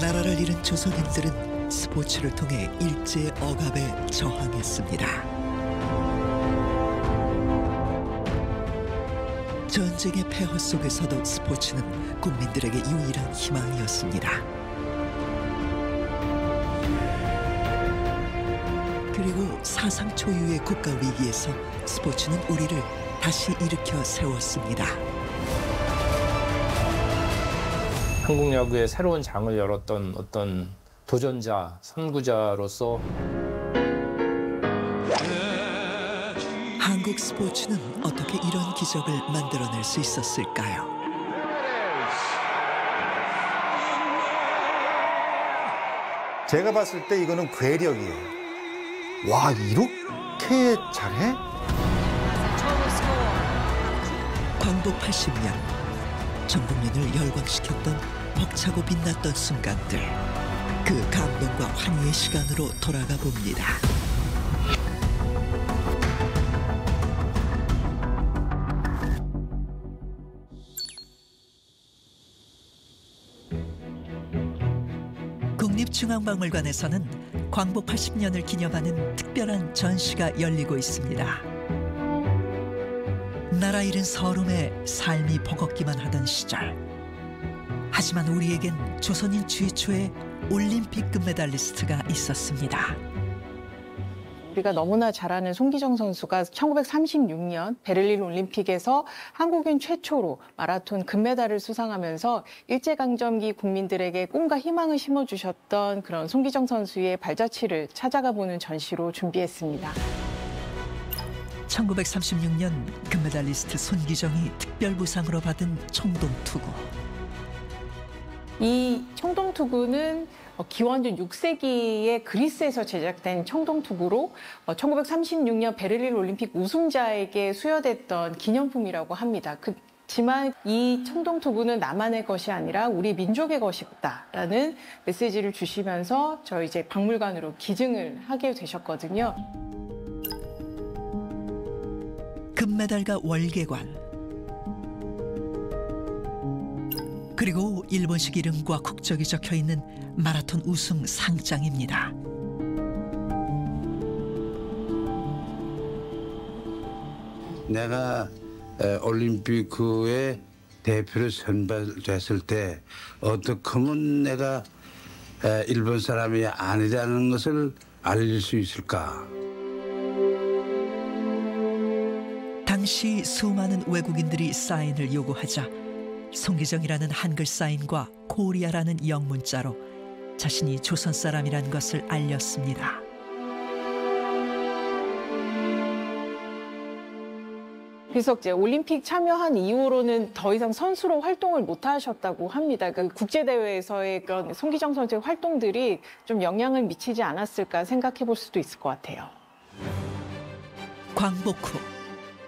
나라를 잃은 조선인들은 스포츠를 통해 일제 억압에 저항했습니다. 전쟁의 폐허 속에서도 스포츠는 국민들에게 유일한 희망이었습니다. 그리고 사상 초유의 국가 위기에서 스포츠는 우리를 다시 일으켜 세웠습니다. 한국 야구의 새로운 장을 열었던 어떤 도전자, 선구자로서 한국 스포츠는 어떻게 이런 기적을 만들어낼 수 있었을까요? 제가 봤을 때 이거는 괴력이에요. 와, 이렇게 잘해? 광복 80년, 전 국민을 열광시켰던 벅차고 빛났던 순간들. 그 감동과 환희의 시간으로 돌아가 봅니다. 국립중앙박물관에서는 광복 80년을 기념하는 특별한 전시가 열리고 있습니다. 나라 잃은 서름에 삶이 버겁기만 하던 시절. 하지만 우리에겐 조선인 최초의 올림픽 금메달리스트가 있었습니다. 우리가 너무나 잘 아는 손기정 선수가 1936년 베를린 올림픽에서 한국인 최초로 마라톤 금메달을 수상하면서 일제강점기 국민들에게 꿈과 희망을 심어주셨던 그런 손기정 선수의 발자취를 찾아가 보는 전시로 준비했습니다. 1936년 금메달리스트 손기정이 특별부상으로 받은 청동투구. 이 청동투구는 기원전 6세기에 그리스에서 제작된 청동투구로 1936년 베를린 올림픽 우승자에게 수여됐던 기념품이라고 합니다. 그렇지만 이 청동투구는 나만의 것이 아니라 우리 민족의 것이다라는 메시지를 주시면서 저희 이제 박물관으로 기증을 하게 되셨거든요. 금메달과 월계관, 그리고 일본식 이름과 국적이 적혀있는 마라톤 우승 상장입니다. 내가 올림픽에 대표로 선발됐을 때 어떻게 하면 내가 일본 사람이 아니라는 것을 알릴 수 있을까? 당시 수많은 외국인들이 사인을 요구하자 손기정이라는 한글 사인과 코리아라는 영문자로 자신이 조선 사람이라는 것을 알렸습니다. 그래서 이제 올림픽 참여한 이후로는 더 이상 선수로 활동을 못 하셨다고 합니다. 그 국제대회에서의 그런 손기정 선수의 활동들이 좀 영향을 미치지 않았을까 생각해 볼 수도 있을 것 같아요. 광복 후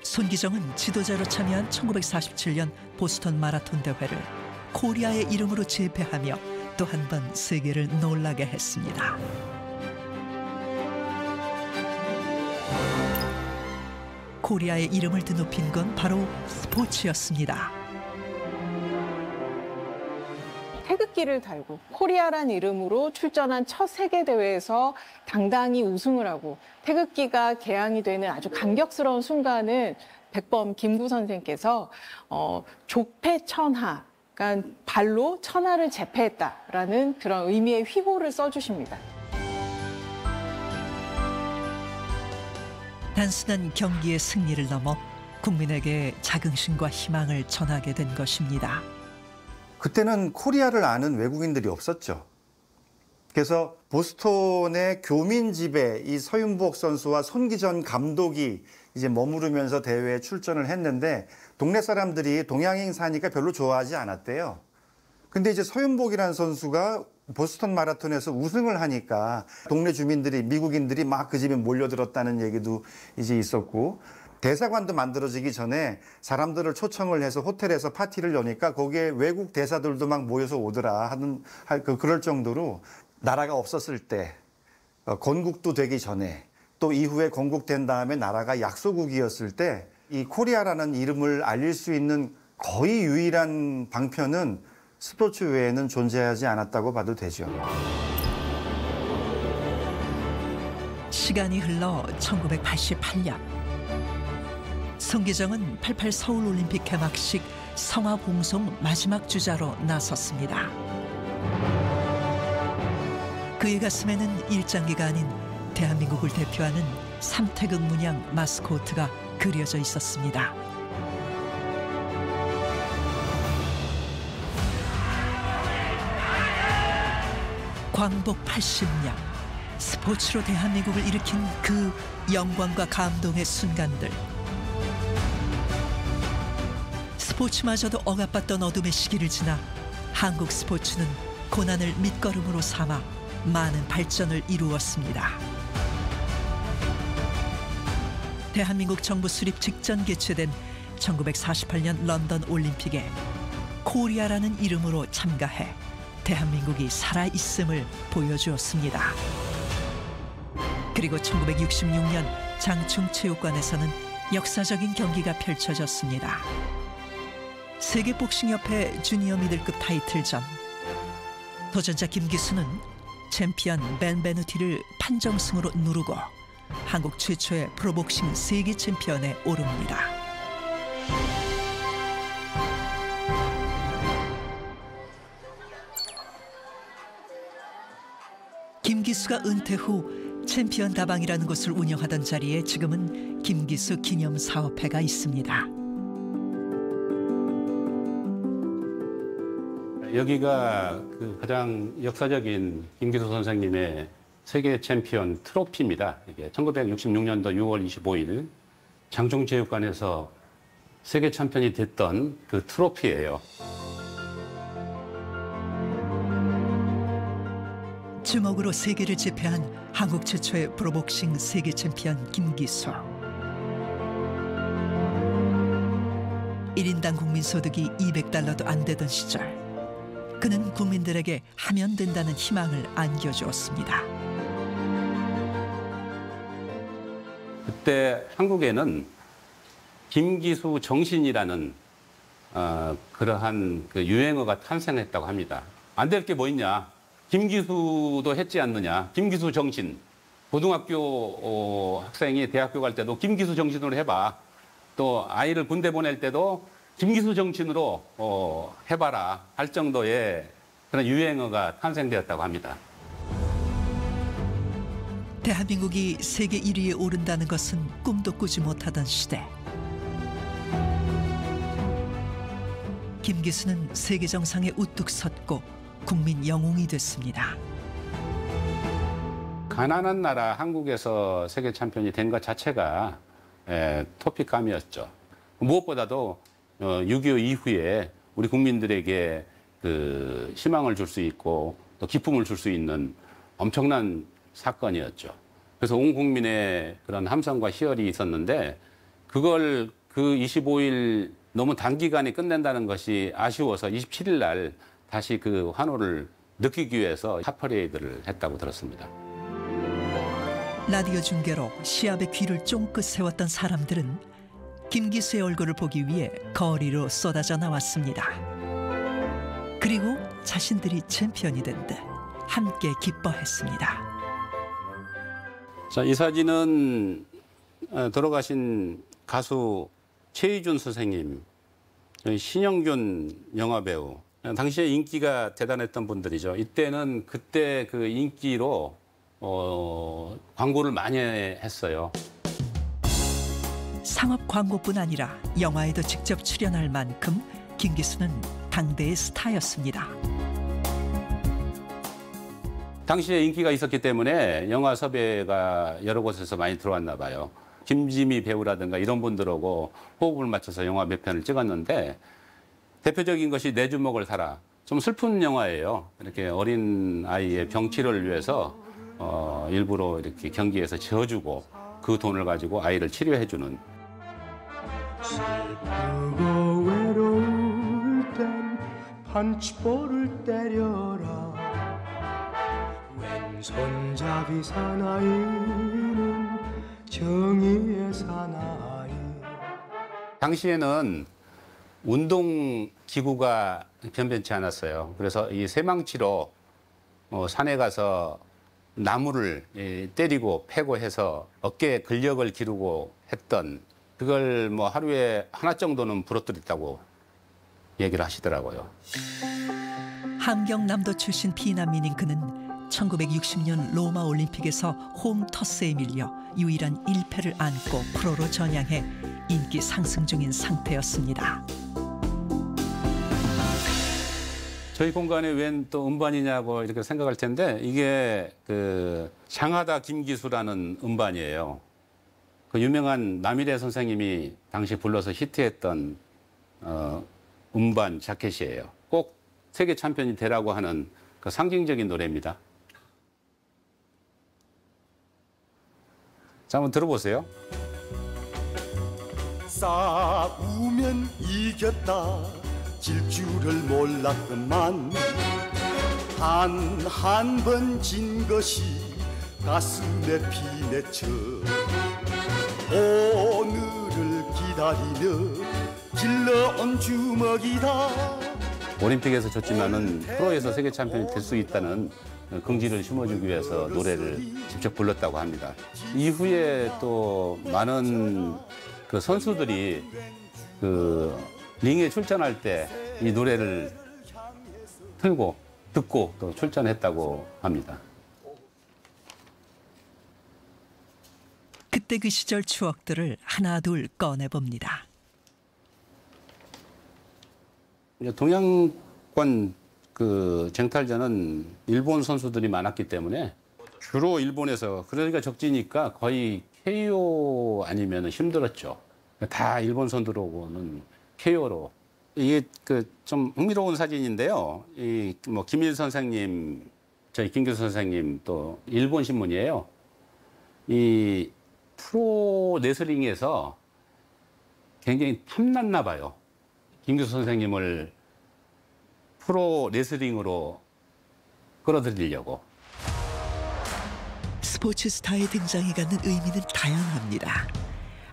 손기정은 지도자로 참여한 1947년 보스턴 마라톤 대회를 코리아의 이름으로 제패하며 또 한 번 세계를 놀라게 했습니다. 코리아의 이름을 드높인 건 바로 스포츠였습니다. 태극기를 달고 코리아란 이름으로 출전한 첫 세계대회에서 당당히 우승을 하고 태극기가 개항이 되는 아주 감격스러운 순간은 백범 김구 선생께서 족패천하, 그러니까 발로 천하를 제패했다라는 그런 의미의 휘호를 써주십니다. 단순한 경기의 승리를 넘어 국민에게 자긍심과 희망을 전하게 된 것입니다. 그때는 코리아를 아는 외국인들이 없었죠. 그래서 보스턴의 교민집에 이 서윤복 선수와 손기정 감독이 이제 머무르면서 대회에 출전을 했는데 동네 사람들이 동양인 사니까 별로 좋아하지 않았대요. 근데 이제 서윤복이라는 선수가 보스턴 마라톤에서 우승을 하니까 동네 주민들이, 미국인들이 막 그 집에 몰려들었다는 얘기도 이제 있었고, 대사관도 만들어지기 전에 사람들을 초청을 해서 호텔에서 파티를 여니까 거기에 외국 대사들도 막 모여서 오더라 그럴 정도로 나라가 없었을 때, 건국도 되기 전에, 또 이후에 건국된 다음에 나라가 약소국이었을 때 이 코리아라는 이름을 알릴 수 있는 거의 유일한 방편은 스포츠 외에는 존재하지 않았다고 봐도 되죠. 시간이 흘러 1988년 손기정은 88 서울올림픽 개막식 성화봉송 마지막 주자로 나섰습니다. 그의 가슴에는 일장기가 아닌 대한민국을 대표하는 삼태극 문양 마스코트가 그려져 있었습니다. 광복 80년, 스포츠로 대한민국을 일으킨 그 영광과 감동의 순간들. 스포츠마저도 억압받던 어둠의 시기를 지나 한국 스포츠는 고난을 밑거름으로 삼아 많은 발전을 이루었습니다. 대한민국 정부 수립 직전 개최된 1948년 런던 올림픽에 코리아라는 이름으로 참가해 대한민국이 살아있음을 보여주었습니다. 그리고 1966년 장충체육관에서는 역사적인 경기가 펼쳐졌습니다. 세계복싱협회 주니어 미들급 타이틀전. 도전자 김기수는 챔피언 벤 베누티를 판정승으로 누르고 한국 최초의 프로복싱 세계 챔피언에 오릅니다. 김기수가 은퇴 후 챔피언 다방이라는 곳을 운영하던 자리에 지금은 김기수 기념사업회가 있습니다. 여기가 그 가장 역사적인 김기수 선생님의 세계 챔피언 트로피입니다. 이게 1966년도 6월 25일 장충체육관에서 세계 챔피언이 됐던 그 트로피예요. 주먹으로 세계를 제패한 한국 최초의 프로복싱 세계 챔피언 김기수. 1인당 국민소득이 $200도 안 되던 시절 그는 국민들에게 하면 된다는 희망을 안겨주었습니다. 그때 한국에는 김기수 정신이라는 그러한 그 유행어가 탄생했다고 합니다. 안 될 게 뭐 있냐? 김기수도 했지 않느냐? 김기수 정신. 고등학교 학생이 대학교 갈 때도 김기수 정신으로 해봐. 또 아이를 군대 보낼 때도 김기수 정신으로 해봐라 할 정도의 그런 유행어가 탄생되었다고 합니다. 대한민국이 세계 1위에 오른다는 것은 꿈도 꾸지 못하던 시대. 김기수는 세계 정상에 우뚝 섰고 국민 영웅이 됐습니다. 가난한 나라 한국에서 세계 챔피언이 된 것 자체가 토픽감이었죠. 무엇보다도 6.25 이후에 우리 국민들에게 그 희망을 줄 수 있고 또 기쁨을 줄 수 있는 엄청난 사건이었죠. 그래서 온 국민의 그런 함성과 희열이 있었는데 그걸 그 25일 너무 단기간에 끝낸다는 것이 아쉬워서 27일 날 다시 그 환호를 느끼기 위해서 핫퍼레이드를 했다고 들었습니다. 라디오 중계로 시합의 귀를 쫑긋 세웠던 사람들은 김기수의 얼굴을 보기 위해 거리로 쏟아져 나왔습니다. 그리고 자신들이 챔피언이 된 듯 함께 기뻐했습니다. 자, 이 사진은 돌아가신 가수 최희준 선생님, 신영균 영화배우, 당시에 인기가 대단했던 분들이죠. 이때는 그때 그 인기로 광고를 많이 했어요. 상업 광고뿐 아니라 영화에도 직접 출연할 만큼 김기수는 당대의 스타였습니다. 당시에 인기가 있었기 때문에 영화 섭외가 여러 곳에서 많이 들어왔나 봐요. 김지미 배우라든가 이런 분들하고 호흡을 맞춰서 영화 몇 편을 찍었는데 대표적인 것이 내 주먹을 사라. 좀 슬픈 영화예요. 이렇게 어린 아이의 병치료를 위해서 일부러 이렇게 경기에서 져주고 그 돈을 가지고 아이를 치료해주는. 슬프고 외로울 땐 펀치볼을 때려라. 왼손잡이 사나이는 정의의 사나이. 당시에는 운동기구가 변변치 않았어요. 그래서 이 쇠망치로 산에 가서 나무를 때리고 패고 해서 어깨에 근력을 기르고 했던 그걸 뭐 하루에 하나 정도는 부러뜨렸다고 얘기를 하시더라고요. 함경남도 출신 피난민인 그는 1960년 로마 올림픽에서 홈터스에 밀려 유일한 1패를 안고 프로로 전향해 인기 상승 중인 상태였습니다. 저희 공간에 웬 또 음반이냐고 이렇게 생각할 텐데 이게 그 장하다 김기수라는 음반이에요. 그 유명한 남일의 선생님이 당시 불러서 히트했던 음반 자켓이에요. 꼭 세계 챔피언이 되라고 하는 그 상징적인 노래입니다. 자, 한번 들어보세요. 싸우면 이겼다 질 줄을 몰랐건만 한 번 진 것이 가슴에 피 맺혀 오늘을 기다리며 길러온 주먹이다. 올림픽에서 졌지만은 프로에서 세계 챔피언이 될 수 있다는 긍지를 심어주기 위해서 노래를 직접 불렀다고 합니다. 이후에 또 많은 그 선수들이 그 링에 출전할 때 이 노래를 틀고 듣고 또 출전했다고 합니다. 그때 그 시절 추억들을 하나둘 꺼내봅니다. 동양권 그 쟁탈전은 일본 선수들이 많았기 때문에 주로 일본에서 그러니까 적지니까 거의 KO 아니면 힘들었죠. 다 일본 선수로는 KO로 이게 그 좀 흥미로운 사진인데요. 이 뭐 김일 선생님, 저희 김규수 선생님 또 일본 신문이에요. 이 프로 레슬링에서 굉장히 탐났나 봐요. 김규수 선생님을 프로 레슬링으로 끌어들이려고. 스포츠 스타의 등장이 갖는 의미는 다양합니다.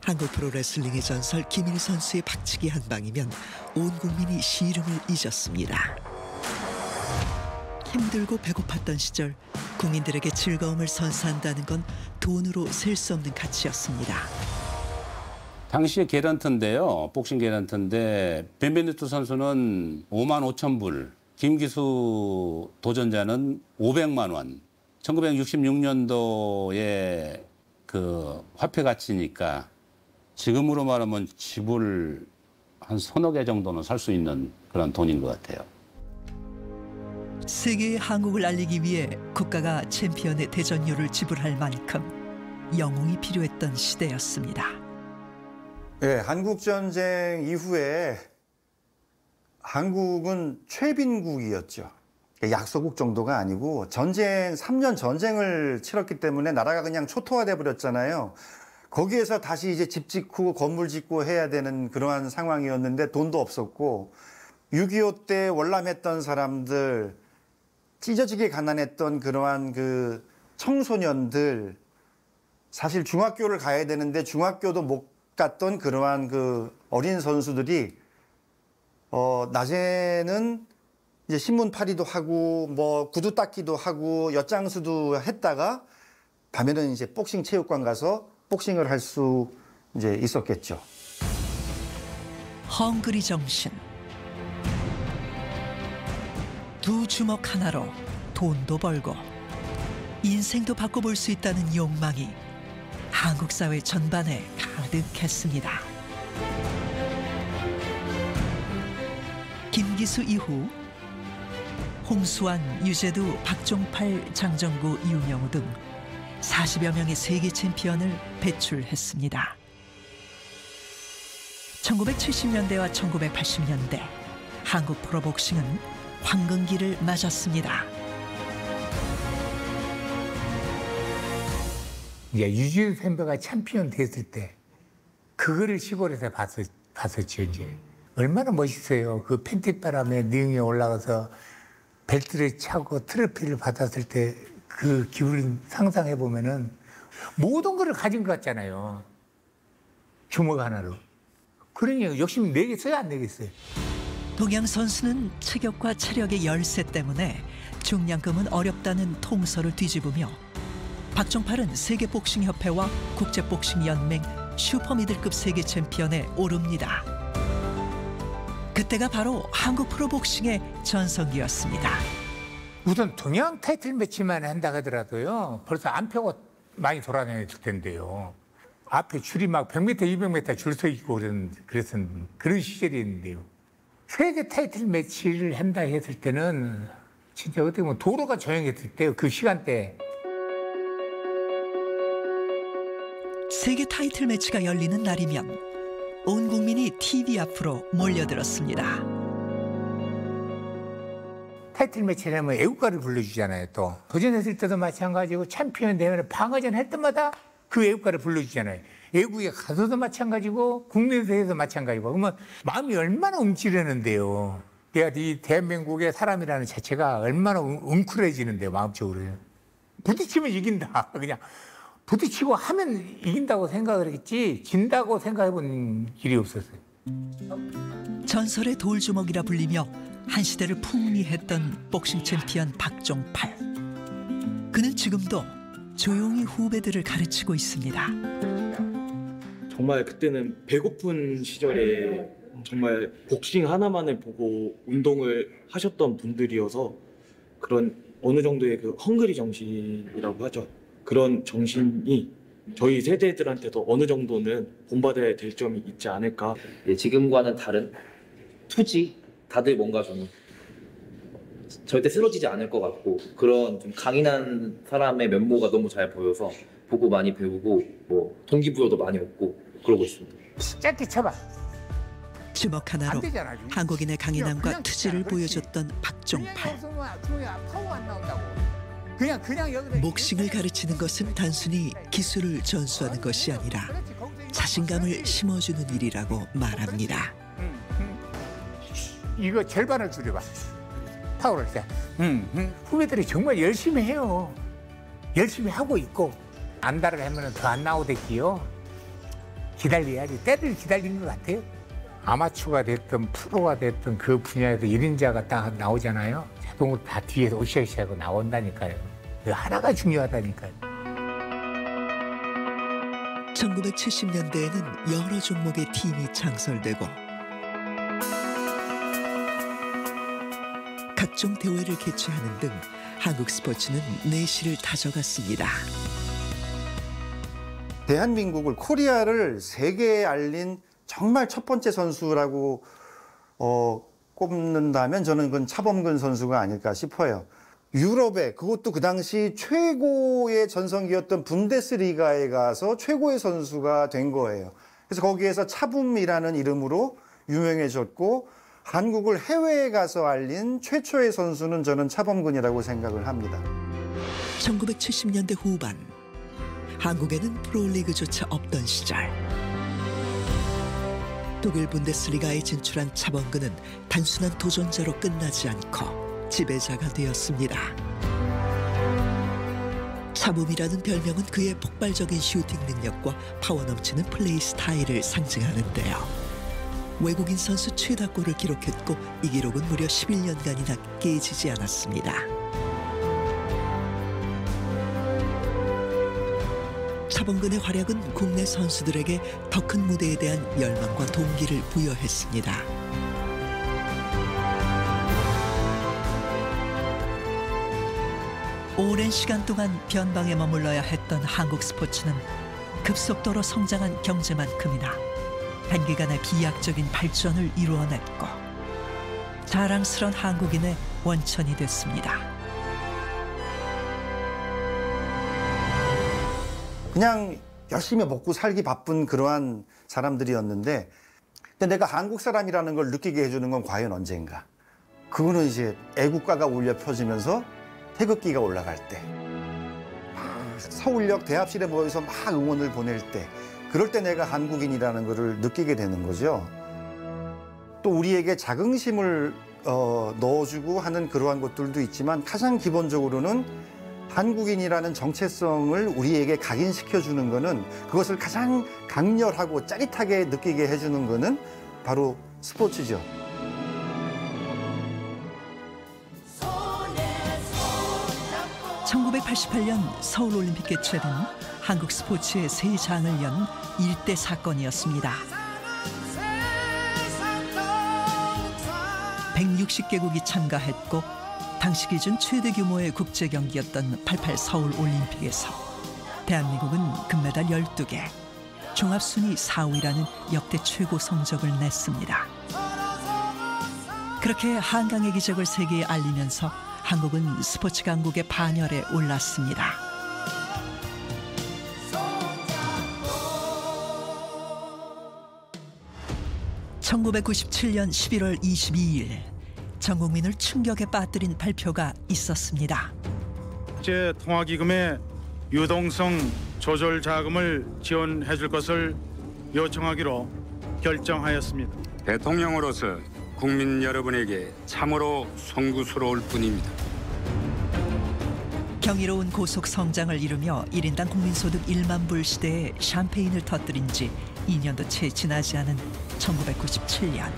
한국 프로레슬링의 전설 김일 선수의 박치기 한 방이면 온 국민이 시름을 잊었습니다. 힘들고 배고팠던 시절 국민들에게 즐거움을 선사한다는 건 돈으로 셀 수 없는 가치였습니다. 당시에 개런트인데요. 복싱 개런트인데 벤베누투 선수는 5만 5천 불, 김기수 도전자는 500만 원. 1966년도에 그 화폐 가치니까 지금으로 말하면 집을 한 서너 개 정도는 살 수 있는 그런 돈인 것 같아요. 세계의 한국을 알리기 위해 국가가 챔피언의 대전료를 지불할 만큼 영웅이 필요했던 시대였습니다. 네, 한국전쟁 이후에 한국은 최빈국이었죠. 약소국 정도가 아니고 전쟁 3년 전쟁을 치렀기 때문에 나라가 그냥 초토화돼 버렸잖아요. 거기에서 다시 이제 집 짓고 건물 짓고 해야 되는 그러한 상황이었는데 돈도 없었고 6.25 때 월남했던 사람들 찢어지게 가난했던 그러한 그 청소년들 사실 중학교를 가야 되는데 중학교도 못 갔던 그러한 그 어린 선수들이 낮에는 이제 신문팔이도 하고 뭐 구두 닦기도 하고 엿장수도 했다가 밤에는 이제 복싱 체육관 가서 복싱을 할 수 이제 있었겠죠. 헝그리 정신. 두 주먹 하나로 돈도 벌고 인생도 바꿔볼 수 있다는 욕망이 한국 사회 전반에 가득했습니다. 김기수 이후 홍수환, 유재두, 박종팔, 장정구, 이윤영우 등 40여 명의 세계 챔피언을 배출했습니다. 1970년대와 1980년대 한국 프로복싱은 황금기를 맞았습니다. 이제 유재두 선배가 챔피언 됐을 때 그거를 시골에서 봤었죠. 이제 얼마나 멋있어요. 그 팬티바람에 링에 올라가서 벨트를 차고 트로피를 받았을 때 그 기분 상상해 보면은 모든 걸 가진 것 같잖아요. 주먹 하나로. 그러니 욕심 내겠어요, 안 내겠어요? 동양 선수는 체격과 체력의 열세 때문에 중량급은 어렵다는 통설을 뒤집으며 박종팔은 세계복싱협회와 국제복싱연맹 슈퍼미들급 세계 챔피언에 오릅니다. 그때가 바로 한국 프로복싱의 전성기였습니다. 우선 동양 타이틀 매치만 한다 하더라도요. 벌써 안표가 많이 돌아다녔을 텐데요. 앞에 줄이 막 100m, 200m 줄 서 있고 그랬던 그런 시절이 있는데요. 세계 타이틀 매치를 한다 했을 때는 진짜 어떻게 보면 도로가 조용했을 때요. 그 시간대. 세계 타이틀 매치가 열리는 날이면 온 국민이 TV 앞으로 몰려들었습니다. 타이틀 매치를 하면 애국가를 불러주잖아요. 또 도전했을 때도 마찬가지고 챔피언 대회를 방어전 할 때마다 그 애국가를 불러주잖아요. 애국에 가서도 마찬가지고 국내에서 마찬가지고. 그러면 마음이 얼마나 움츠러는데요. 내가 이 대한민국의 사람이라는 자체가 얼마나 웅크려지는데요. 마음적으로. 부딪히면 이긴다. 그냥 부딪히고 하면 이긴다고 생각을 했지 진다고 생각해본 일이 없었어요. 전설의 돌주먹이라 불리며 한 시대를 풍미했던 복싱 챔피언 박종팔. 그는 지금도 조용히 후배들을 가르치고 있습니다. 정말 그때는 배고픈 시절에 정말 복싱 하나만을 보고 운동을 하셨던 분들이어서 그런 어느 정도의 그 헝그리 정신이라고 하죠. 그런 정신이 저희 세대들한테도 어느 정도는 본받아야 될 점이 있지 않을까. 지금과는 다른 투지, 다들 뭔가 좀 절대 쓰러지지 않을 것 같고 그런 좀 강인한 사람의 면모가 너무 잘 보여서 보고 많이 배우고 뭐 동기부여도 많이 얻고 그러고 있습니다. 짧게 쳐봐. 주먹 하나로 한국인의 강인함과 투지를 보여줬던 박종팔. 복싱을 가르치는 것은 단순히 기술을 전수하는 것이 아니라 자신감을 심어주는 일이라고 말합니다. 이거 절반을 줄여봐. 파워를 때. 후배들이 정말 열심히 해요. 열심히 하고 있고 안달을 하면 더 안 나오겠지요. 기다려야지. 때를 기다리는 것 같아요. 아마추어가 됐든 프로가 됐든 그 분야에서 1인자가 딱 나오잖아요. 자동으로 다 뒤에서 으쌰으쌰하고 나온다니까요. 그 하나가 중요하다니까요. 1970년대에는 여러 종목의 팀이 창설되고 각종 대회를 개최하는 등 한국 스포츠는 내실을 다져갔습니다. 대한민국을 코리아를 세계에 알린 정말 첫 번째 선수라고 꼽는다면 저는 그건 차범근 선수가 아닐까 싶어요. 유럽에 그것도 그 당시 최고의 전성기였던 분데스리가에 가서 최고의 선수가 된 거예요. 그래서 거기에서 차붐이라는 이름으로 유명해졌고 한국을 해외에 가서 알린 최초의 선수는 저는 차범근이라고 생각을 합니다. 1970년대 후반 한국에는 프로리그조차 없던 시절 독일 분데스리가에 진출한 차범근은 단순한 도전자로 끝나지 않고 지배자가 되었습니다. 차붐이라는 별명은 그의 폭발적인 슈팅 능력과 파워 넘치는 플레이 스타일을 상징하는데요. 외국인 선수 최다골을 기록했고 이 기록은 무려 11년간이나 깨지지 않았습니다. 차범근의 활약은 국내 선수들에게 더 큰 무대에 대한 열망과 동기를 부여했습니다. 오랜 시간 동안 변방에 머물러야 했던 한국 스포츠는 급속도로 성장한 경제만큼이나 단기간에 비약적인 발전을 이루어냈고 자랑스러운 한국인의 원천이 됐습니다. 그냥 열심히 먹고 살기 바쁜 그러한 사람들이었는데 근데 내가 한국 사람이라는 걸 느끼게 해주는 건 과연 언젠가. 그거는 이제 애국가가 울려 펴지면서 태극기가 올라갈 때 서울역 대합실에 모여서 막 응원을 보낼 때 그럴 때 내가 한국인이라는 거를 느끼게 되는 거죠. 또 우리에게 자긍심을 넣어주고 하는 그러한 것들도 있지만 가장 기본적으로는 한국인이라는 정체성을 우리에게 각인시켜주는 거는 그것을 가장 강렬하고 짜릿하게 느끼게 해주는 거는 바로 스포츠죠. 1988년 서울올림픽 개최된 한국 스포츠의 새 장을 연 일대 사건이었습니다. 160개국이 참가했고 당시 기준 최대 규모의 국제 경기였던 88 서울올림픽에서 대한민국은 금메달 12개, 종합순위 4위라는 역대 최고 성적을 냈습니다. 그렇게 한강의 기적을 세계에 알리면서 한국은 스포츠 강국의 반열에 올랐습니다. (1997년 11월 22일) 전 국민을 충격에 빠뜨린 발표가 있었습니다. 국제통화기금의 유동성 조절 자금을 지원해 줄 것을 요청하기로 결정하였습니다. 대통령으로서 국민 여러분에게 참으로 송구스러울 뿐입니다. 경이로운 고속 성장을 이루며 1인당 국민소득 1만 불 시대에 샴페인을 터뜨린 지 2년도 채 지나지 않은 1997년.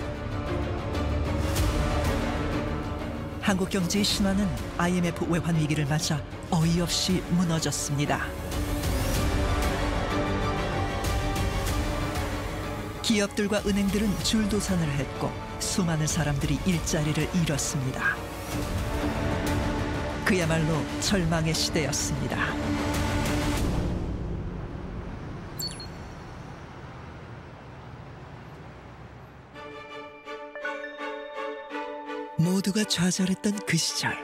한국 경제의 신화는 IMF 외환 위기를 맞아 어이없이 무너졌습니다. 기업들과 은행들은 줄도산을 했고 수많은 사람들이 일자리를 잃었습니다. 그야말로 절망의 시대였습니다. 모두가 좌절했던 그 시절.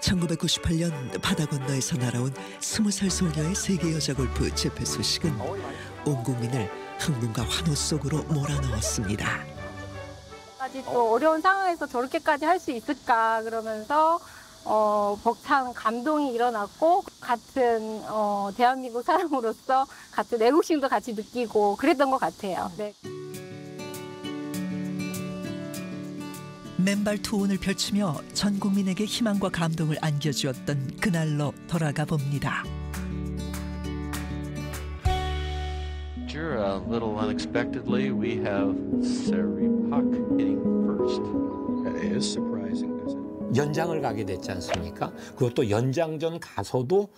1998년 바다 건너에서 날아온 20살 소녀의 세계 여자 골프 재패 소식은 온 국민을 흥분과 환호 속으로 몰아넣었습니다. 또 어려운 상황에서 저렇게까지 할 수 있을까 그러면서 벅찬 감동이 일어났고 같은 대한민국 사람으로서 같은 애국심도 같이 느끼고 그랬던 것 같아요. 네. 맨발 투혼을 펼치며 전 국민에게 희망과 감동을 안겨주었던 그날로 돌아가 봅니다. A little unexpectedly, we have Seripak hitting first. That is surprising. 연장을 가게 됐지 않습니까? 그것도 연장전 가서도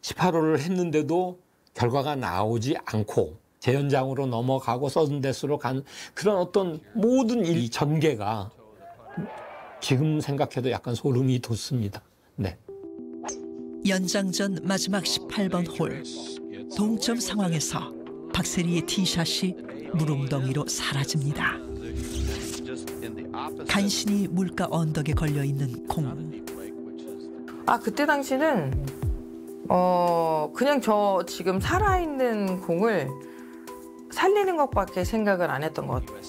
18홀을 했는데도 결과가 나오지 않고 재연장으로 넘어가고 서든데스로 간 그런 어떤 모든 이 전개가 지금 생각해도 약간 소름이 돋습니다. 네. 연장전 마지막 18번 홀. 동점 상황에서 박세리의 티샷이 물웅덩이로 사라집니다. 간신히 물가 언덕에 걸려있는 공. 그때 당시는 그냥 저 지금 살아있는 공을 살리는 것밖에 생각을 안 했던 것 같아요.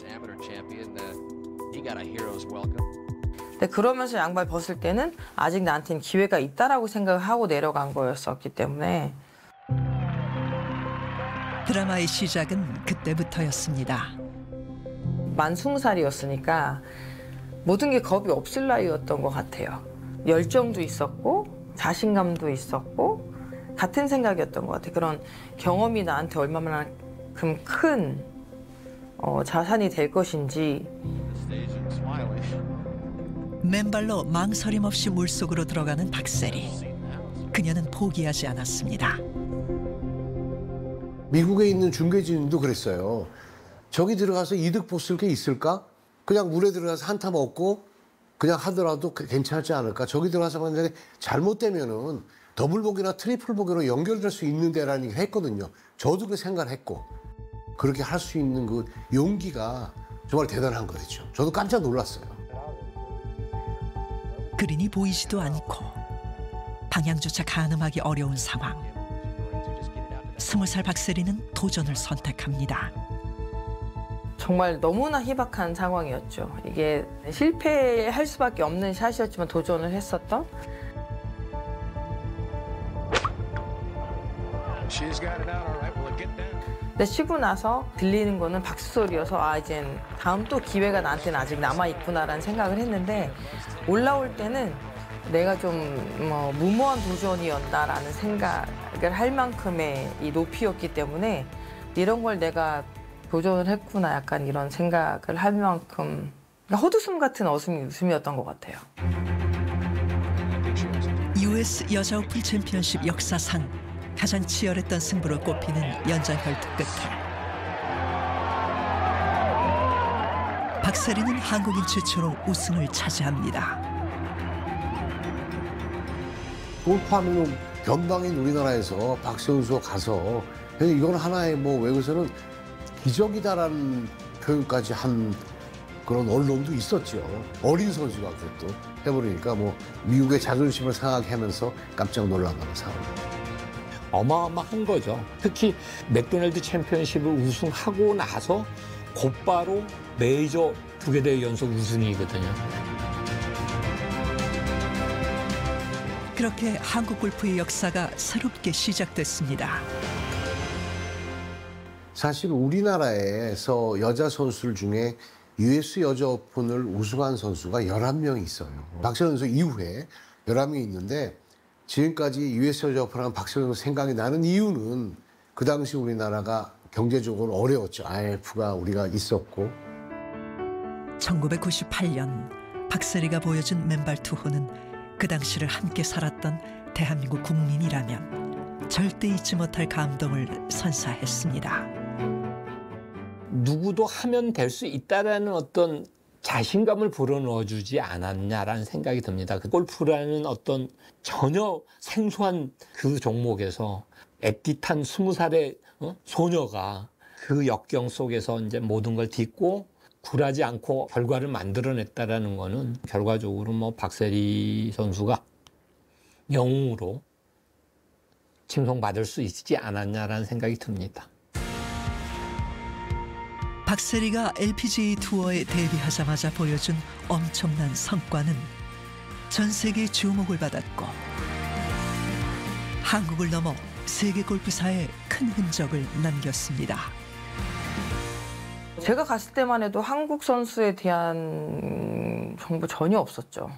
근데 그러면서 양발 벗을 때는 아직 나한테는 기회가 있다라고 생각을 하고 내려간 거였었기 때문에 드라마의 시작은 그때부터였습니다. 만 20살이었으니까 모든 게 겁이 없을 나이였던 것 같아요. 열정도 있었고 자신감도 있었고 같은 생각이었던 것 같아요. 그런 경험이 나한테 얼마만큼 큰 자산이 될 것인지. 맨발로 망설임 없이 물속으로 들어가는 박세리. 그녀는 포기하지 않았습니다. 미국에 있는 중계진도 그랬어요. 저기 들어가서 이득 보실 게 있을까? 그냥 물에 들어가서 한타 먹고 그냥 하더라도 괜찮지 않을까? 저기 들어가서 만약에 잘못되면은 더블보기나 트리플보기로 연결될 수 있는 데라는 얘기를 했거든요. 저도 그 생각을 했고 그렇게 할 수 있는 그 용기가 정말 대단한 거였죠. 저도 깜짝 놀랐어요. 그린이 보이지도 않고 방향조차 가늠하기 어려운 상황. 20살 박세리는 도전을 선택합니다. 정말 너무나 희박한 상황이었죠. 이게 실패할 수밖에 없는 샷이었지만 도전을 했었던. 근데 치고 나서 들리는 거는 박수 소리여서 이젠 다음 또 기회가 나한테는 아직 남아있구나라는 생각을 했는데 올라올 때는 내가 좀 무모한 도전이었다라는 생각을 할 만큼의 이 높이였기 때문에 이런 걸 내가 도전을 했구나 약간 이런 생각을 할 만큼 헛웃음 같은 웃음이었던 것 같아요. US 여자 오픈 챔피언십 역사상 가장 치열했던 승부로 꼽히는 연장 혈투 끝에 박세리는 한국인 최초로 우승을 차지합니다. 골프하면 변방인 우리나라에서 박세리 선수가 가서 이건 하나의 뭐 외국에서는 기적이다라는 표현까지 한 그런 언론도 있었죠. 어린 선수가 그것도 해버리니까 뭐 미국의 자존심을 상하게 하면서 깜짝 놀라는 상황. 어마어마한 거죠. 특히 맥도날드 챔피언십을 우승하고 나서 곧바로 메이저 2개 대회 연속 우승이거든요. 그렇게 한국 골프의 역사가 새롭게 시작됐습니다. 사실 우리나라에서 여자 선수들 중에 US 여자 오픈을 우승한 선수가 11명이 있어요. 박세리 선수 이후에 11명이 있는데 지금까지 US 여자 오픈한 박세리 선수 생각이 나는 이유는 그 당시 우리나라가 경제적으로 어려웠죠. IMF가 우리가 있었고. 1998년 박세리가 보여준 맨발 투혼은 그 당시를 함께 살았던 대한민국 국민이라면 절대 잊지 못할 감동을 선사했습니다. 누구도 하면 될 수 있다라는 어떤 자신감을 불어넣어주지 않았냐라는 생각이 듭니다. 그 골프라는 어떤 전혀 생소한 그 종목에서 애틋한 20살의 소녀가 그 역경 속에서 이제 모든 걸 딛고 굴하지 않고 결과를 만들어냈다라는 거는 결과적으로 뭐 박세리 선수가 영웅으로 칭송받을 수 있지 않았냐라는 생각이 듭니다. 박세리가 LPGA 투어에 데뷔하자마자 보여준 엄청난 성과는 전 세계의 주목을 받았고 한국을 넘어 세계 골프사에 큰 흔적을 남겼습니다. 제가 갔을 때만 해도 한국 선수에 대한 정보 전혀 없었죠.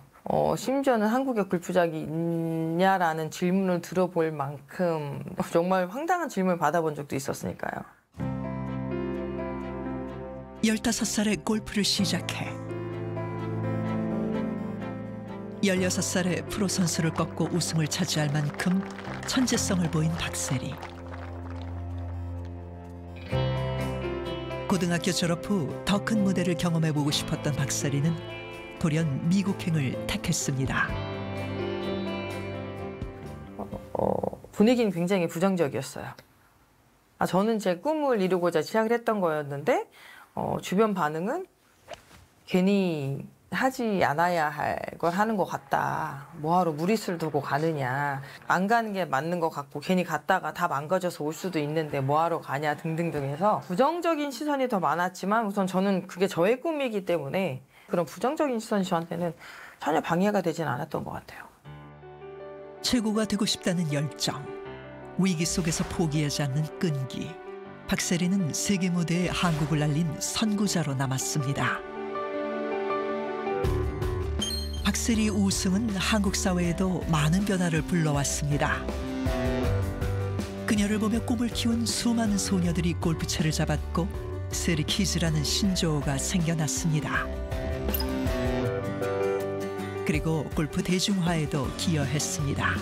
심지어는 한국에 골프장이 있냐라는 질문을 들어볼 만큼 정말 황당한 질문을 받아본 적도 있었으니까요. 15살에 골프를 시작해 16살에 프로 선수를 꺾고 우승을 차지할 만큼 천재성을 보인 박세리. 고등학교 졸업 후 더 큰 무대를 경험해보고 싶었던 박세리는 돌연 미국행을 택했습니다. 분위기는 굉장히 부정적이었어요. 저는 제 꿈을 이루고자 시작을 했던 거였는데 주변 반응은 괜히 하지 않아야 할 걸 하는 것 같다. 뭐하러 무리수를 두고 가느냐. 안 가는 게 맞는 것 같고 괜히 갔다가 다 망가져서 올 수도 있는데 뭐하러 가냐 등등등 해서 부정적인 시선이 더 많았지만 우선 저는 그게 저의 꿈이기 때문에 그런 부정적인 시선이 저한테는 전혀 방해가 되진 않았던 것 같아요. 최고가 되고 싶다는 열정, 위기 속에서 포기하지 않는 끈기. 박세리는 세계 무대에 한국을 날린 선구자로 남았습니다. 박세리의 우승은 한국 사회에도 많은 변화를 불러왔습니다. 그녀를 보며 꿈을 키운 수많은 소녀들이 골프채를 잡았고 세리키즈라는 신조어가 생겨났습니다. 그리고 골프 대중화에도 기여했습니다.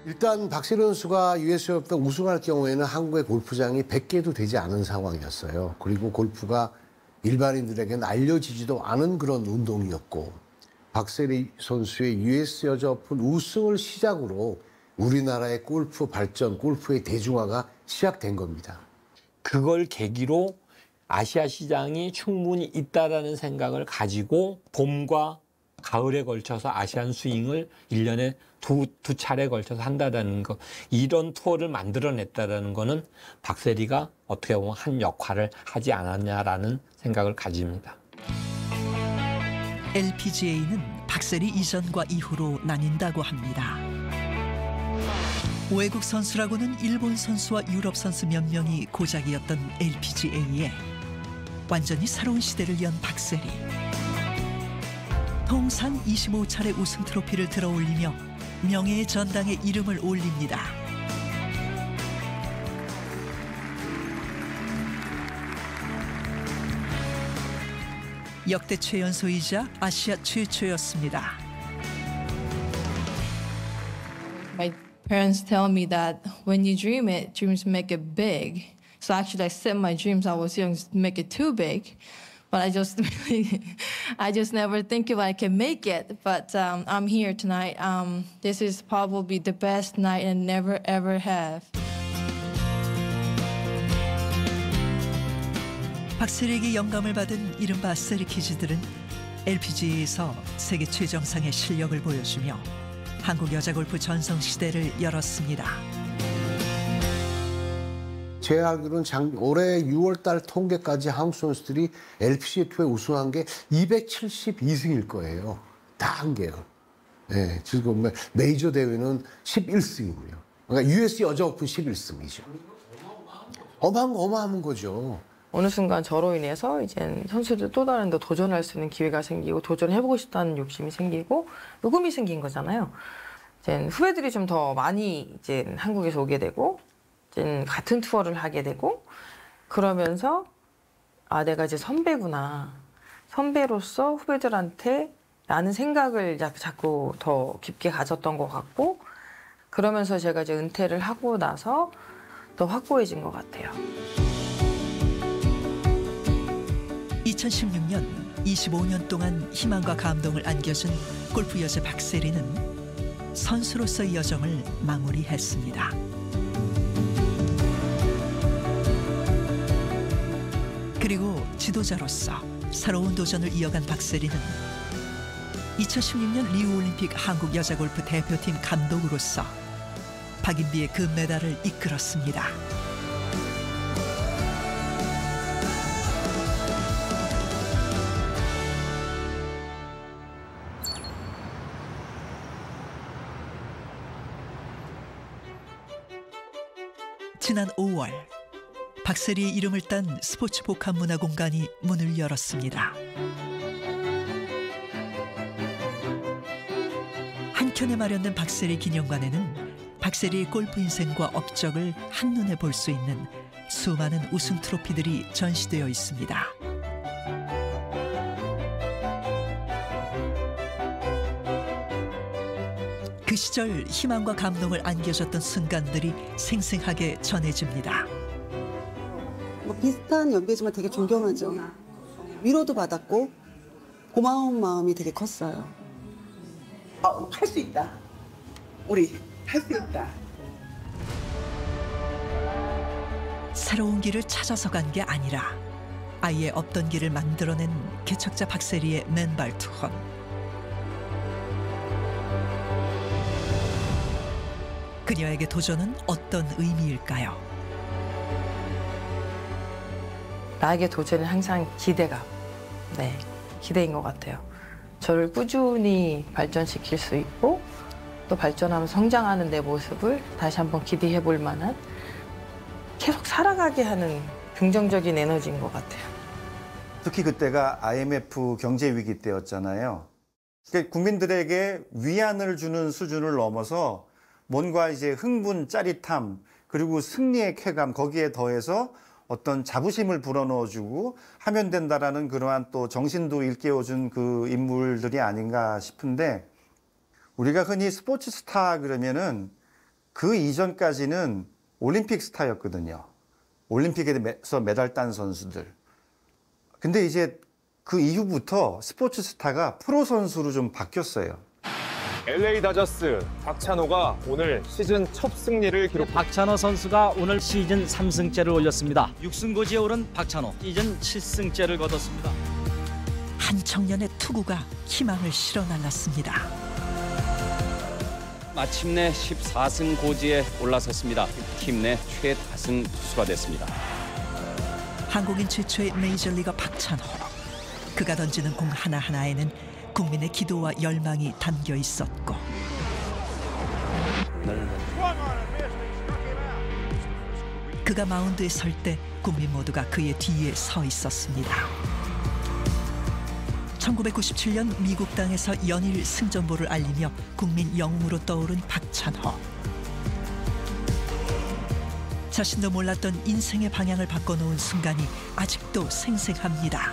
일단 박세리 선수가 US 오픈 우승할 경우에는 한국의 골프장이 100개도 되지 않은 상황이었어요. 그리고 골프가 일반인들에게는 알려지지도 않은 그런 운동이었고 박세리 선수의 US 여자 오픈 우승을 시작으로 우리나라의 골프 발전, 골프의 대중화가 시작된 겁니다. 그걸 계기로 아시아 시장이 충분히 있다라는 생각을 가지고 봄과 가을에 걸쳐서 아시안 스윙을 1년에 두 차례에 걸쳐서 한다는 거, 이런 투어를 만들어냈다는 거는 박세리가 어떻게 보면 한 역할을 하지 않았냐라는 생각을 가집니다. LPGA는 박세리 이전과 이후로 나뉜다고 합니다. 외국 선수라고는 일본 선수와 유럽 선수 몇 명이 고작이었던 LPGA에 완전히 새로운 시대를 연 박세리. 통산 25차례 우승 트로피를 들어올리며 명예의 전당에 이름을 올립니다. 역대 최연소이자 아시아 최초였습니다. My parents tell me that when you dream it, dreams make it big. So actually I set my dreams I was young to make it too big. But I just never think if I can make it. But I'm here tonight. This is probably the best night I never ever have. 박세리에게 영감을 받은 이른바 세리키즈들은 LPGA에서 세계 최정상의 실력을 보여주며 한국 여자 골프 전성시대를 열었습니다. 제 알기로는 올해 6월달 통계까지 한국 선수들이 LPGA 투어에 우승한 게 272승일 거예요. 다 한 개요. 네, 지금 메이저 대회는 11승이고요. 그러니까 US 여자 오픈 11승이죠. 어마어마한 거죠. 어느 순간 저로 인해서 이제 선수들 또 다른 데 도전할 수 있는 기회가 생기고 도전해보고 싶다는 욕심이 생기고 꿈이 생긴 거잖아요. 이제 후배들이 좀 더 많이 이제 한국에서 오게 되고 이제 같은 투어를 하게 되고 그러면서 아 내가 이제 선배구나. 선배로서 후배들한테 라는 생각을 자꾸 더 깊게 가졌던 것 같고 그러면서 제가 이제 은퇴를 하고 나서 더 확고해진 것 같아요. 2016년 25년 동안 희망과 감동을 안겨준 골프 여자 박세리는 선수로서의 여정을 마무리했습니다. 그리고 지도자로서 새로운 도전을 이어간 박세리는 2016년 리우올림픽 한국 여자 골프 대표팀 감독으로서 박인비의 금메달을 이끌었습니다. 지난 5월 박세리의 이름을 딴 스포츠 복합 문화 공간이 문을 열었습니다. 한켠에 마련된 박세리 기념관에는 박세리의 골프 인생과 업적을 한눈에 볼 수 있는 수많은 우승 트로피들이 전시되어 있습니다. 그 시절 희망과 감동을 안겨줬던 순간들이 생생하게 전해집니다. 비슷한 연배지만 되게 존경하죠. 위로도 받았고 고마운 마음이 되게 컸어요. 할 수 있다. 우리 할 수 있다. 새로운 길을 찾아서 간 게 아니라 아예 없던 길을 만들어낸 개척자 박세리의 맨발 투혼. 그녀에게 도전은 어떤 의미일까요? 나에게 도전은 항상 기대감. 네, 기대인 것 같아요. 저를 꾸준히 발전시킬 수 있고 또 발전하면서 성장하는 내 모습을 다시 한번 기대해 볼 만한 계속 살아가게 하는 긍정적인 에너지인 것 같아요. 특히 그때가 IMF 경제 위기 때였잖아요. 그러니까 국민들에게 위안을 주는 수준을 넘어서 뭔가 이제 흥분, 짜릿함, 그리고 승리의 쾌감 거기에 더해서 어떤 자부심을 불어넣어주고 하면 된다라는 그러한 또 정신도 일깨워준 그 인물들이 아닌가 싶은데 우리가 흔히 스포츠 스타 그러면은 그 이전까지는 올림픽 스타였거든요. 올림픽에서 메달 딴 선수들. 근데 이제 그 이후부터 스포츠 스타가 프로 선수로 좀 바뀌었어요. LA 다저스 박찬호가 오늘 시즌 첫 승리를 기록. 박찬호 선수가 오늘 시즌 3승째를 올렸습니다. 6승고지에 오른 박찬호 시즌 7승째를 거뒀습니다. 한 청년의 투구가 희망을 실어날랐습니다. 마침내 14승 고지에 올라섰습니다. 팀 내 최다승 투수가 됐습니다. 한국인 최초의 메이저리거 박찬호. 그가 던지는 공 하나하나에는 국민의 기도와 열망이 담겨 있었고 그가 마운드에 설 때 국민 모두가 그의 뒤에 서 있었습니다. 1997년 미국 땅에서 연일 승전보를 알리며 국민 영웅으로 떠오른 박찬호. 자신도 몰랐던 인생의 방향을 바꿔놓은 순간이 아직도 생생합니다.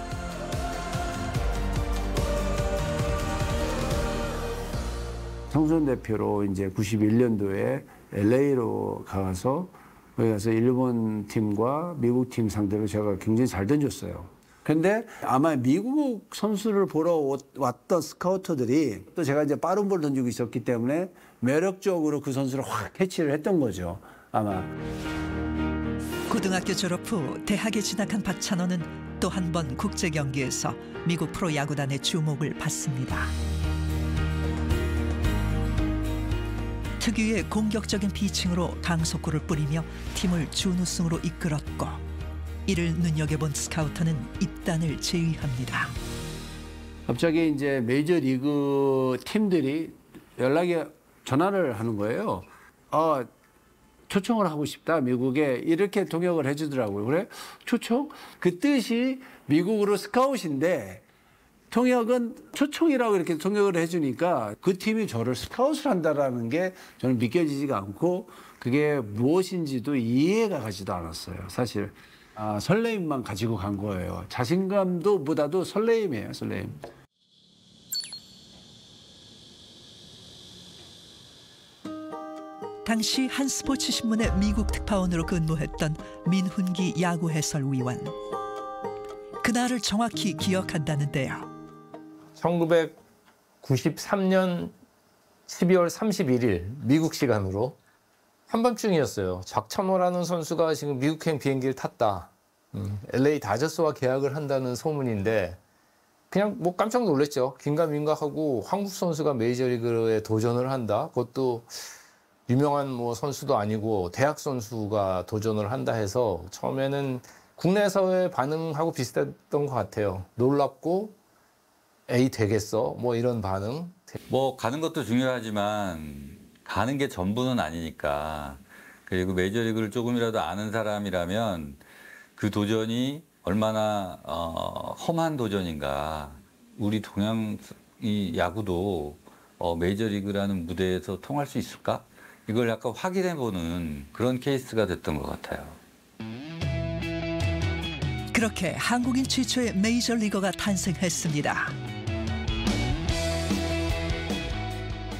청소년 대표로 이제 91년도에 LA로 가서 거기 가서 일본 팀과 미국 팀 상대로 제가 굉장히 잘 던졌어요. 근데 아마 미국 선수를 보러 왔던 스카우터들이 또 제가 이제 빠른 볼 던지고 있었기 때문에 매력적으로 그 선수를 확 캐치를 했던 거죠, 아마. 고등학교 졸업 후 대학에 진학한 박찬호는 또 한 번 국제 경기에서 미국 프로야구단의 주목을 받습니다. 특유의 공격적인 피칭으로 강속구를 뿌리며 팀을 준우승으로 이끌었고, 이를 눈여겨본 스카우터는 입단을 제의합니다. 갑자기 이제 메이저리그 팀들이 전화를 하는 거예요. 초청을 하고 싶다, 미국에. 이렇게 동역을 해주더라고요. 그래? 초청? 그 뜻이 미국으로 스카웃인데 통역은 초청이라고 이렇게 통역을 해주니까 그 팀이 저를 스카웃을 한다라는 게 저는 믿겨지지가 않고, 그게 무엇인지도 이해가 가지도 않았어요, 사실. 설레임만 가지고 간 거예요. 자신감도 보다도 설레임이에요, 설레임. 당시 한 스포츠 신문의 미국 특파원으로 근무했던 민훈기 야구 해설위원. 그날을 정확히 기억한다는데요. 1993년 12월 31일 미국 시간으로 한밤중이었어요. 박찬호라는 선수가 지금 미국행 비행기를 탔다. LA 다저스와 계약을 한다는 소문인데 그냥 뭐 깜짝 놀랐죠. 긴가민가하고 한국 선수가 메이저리그에 도전을 한다. 그것도 유명한 뭐 선수도 아니고 대학 선수가 도전을 한다 해서 처음에는 국내에서의 반응하고 비슷했던 것 같아요. 놀랍고 에이 되겠어? 뭐 이런 반응. 뭐 가는 것도 중요하지만 가는 게 전부는 아니니까. 그리고 메이저리그를 조금이라도 아는 사람이라면 그 도전이 얼마나 험한 도전인가. 우리 동양 이 야구도 메이저리그라는 무대에서 통할 수 있을까? 이걸 약간 확인해보는 그런 케이스가 됐던 것 같아요. 그렇게 한국인 최초의 메이저리거가 탄생했습니다.